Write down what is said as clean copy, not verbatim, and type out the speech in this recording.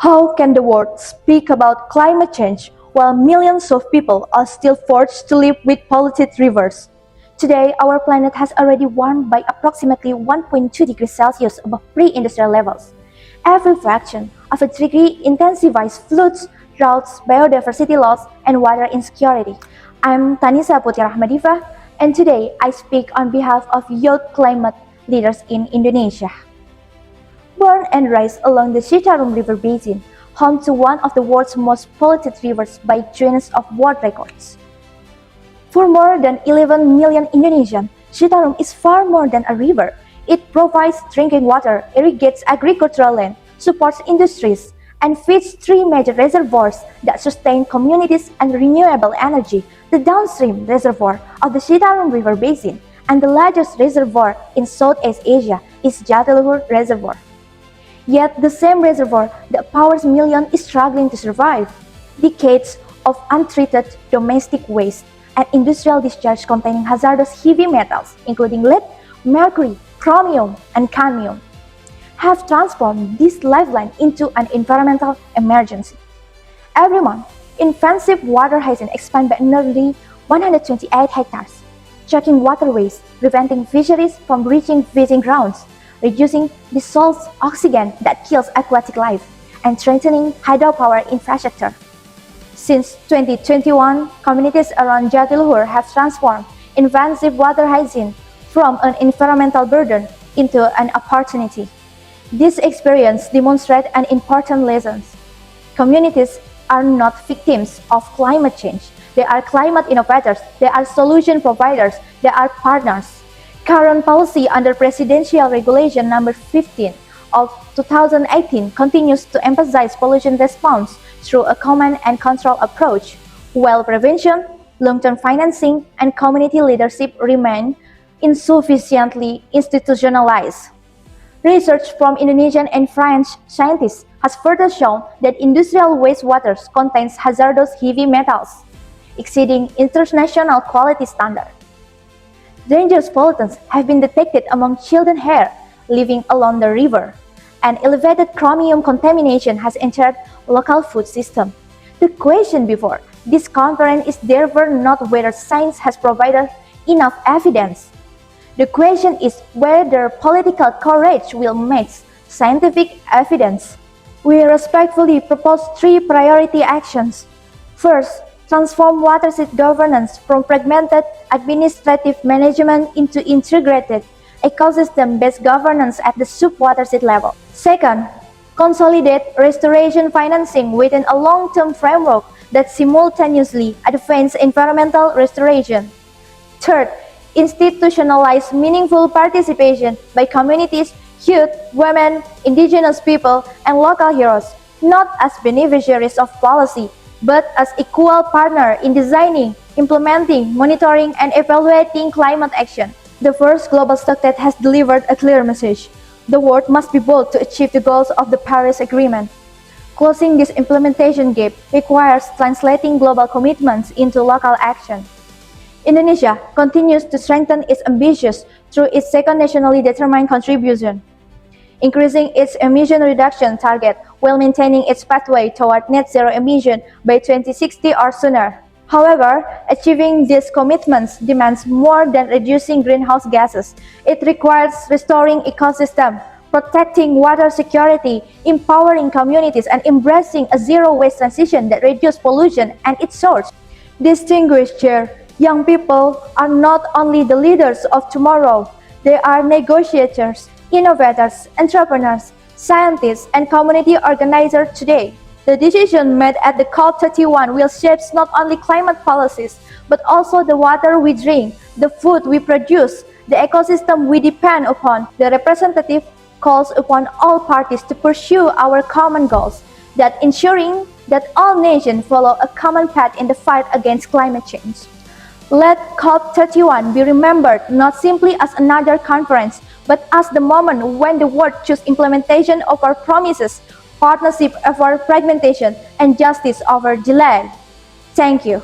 How can the world speak about climate change while millions of people are still forced to live with polluted rivers? Today, our planet has already warmed by approximately 1.2 degrees Celsius above pre-industrial levels. Every fraction of a degree intensifies floods, droughts, biodiversity loss, and water insecurity. I'm Tanisa Putri Rahmadiva, and today I speak on behalf of youth climate leaders in Indonesia. Born and raised along the Citarum River Basin, home to one of the world's most polluted rivers by Guinness of World Records. For more than 11 million Indonesians, Citarum is far more than a river. It provides drinking water, irrigates agricultural land, supports industries, and feeds three major reservoirs that sustain communities and renewable energy. The downstream reservoir of the Citarum River Basin and the largest reservoir in Southeast Asia is Jatiluhur Reservoir. Yet the same reservoir that powers millions is struggling to survive. Decades of untreated domestic waste and industrial discharge containing hazardous heavy metals, including lead, mercury, chromium, and cadmium, have transformed this lifeline into an environmental emergency. Every month, invasive water hygiene expand by nearly 128 hectares, choking waterways, preventing fisheries from reaching fishing grounds, reducing dissolved oxygen that kills aquatic life, and strengthening hydropower infrastructure. Since 2021, communities around Jatiluhur have transformed invasive water hygiene from an environmental burden into an opportunity. This experience demonstrates an important lesson. Communities are not victims of climate change. They are climate innovators, they are solution providers, they are partners. Current policy under Presidential Regulation Number 15 of 2018 continues to emphasize pollution response through a command and control approach, while prevention, long-term financing, and community leadership remain insufficiently institutionalized. Research from Indonesian and French scientists has further shown that industrial wastewater contains hazardous heavy metals, exceeding international quality standards. Dangerous pollutants have been detected among children here living along the river, and elevated chromium contamination has entered local food system. The question before this conference is therefore not whether science has provided enough evidence. The question is whether political courage will match scientific evidence. We respectfully propose three priority actions. First, transform watershed governance from fragmented administrative management into integrated, ecosystem-based governance at the sub-watershed level. Second, consolidate restoration financing within a long-term framework that simultaneously advances environmental restoration. Third, institutionalize meaningful participation by communities, youth, women, indigenous people, and local heroes, not as beneficiaries of policy, but as equal partners in designing, implementing, monitoring, and evaluating climate action. The first Global Stocktake has delivered a clear message. The world must be bold to achieve the goals of the Paris Agreement. Closing this implementation gap requires translating global commitments into local action. Indonesia continues to strengthen its ambitions through its second nationally determined contribution, increasing its emission reduction target while maintaining its pathway toward net zero emission by 2060 or sooner. However, achieving these commitments demands more than reducing greenhouse gases. It requires restoring ecosystem, protecting water security, empowering communities, and embracing a zero-waste transition that reduces pollution and its source. Distinguished Chair, young people are not only the leaders of tomorrow, they are negotiators, innovators, entrepreneurs, scientists, and community organizers today. The decision made at the COP31 will shape not only climate policies, but also the water we drink, the food we produce, the ecosystem we depend upon. The representative calls upon all parties to pursue our common goals, that ensuring that all nations follow a common path in the fight against climate change. Let COP31 be remembered not simply as another conference, but as the moment when the world chose implementation of our promises, partnership over fragmentation, and justice over delay. Thank you.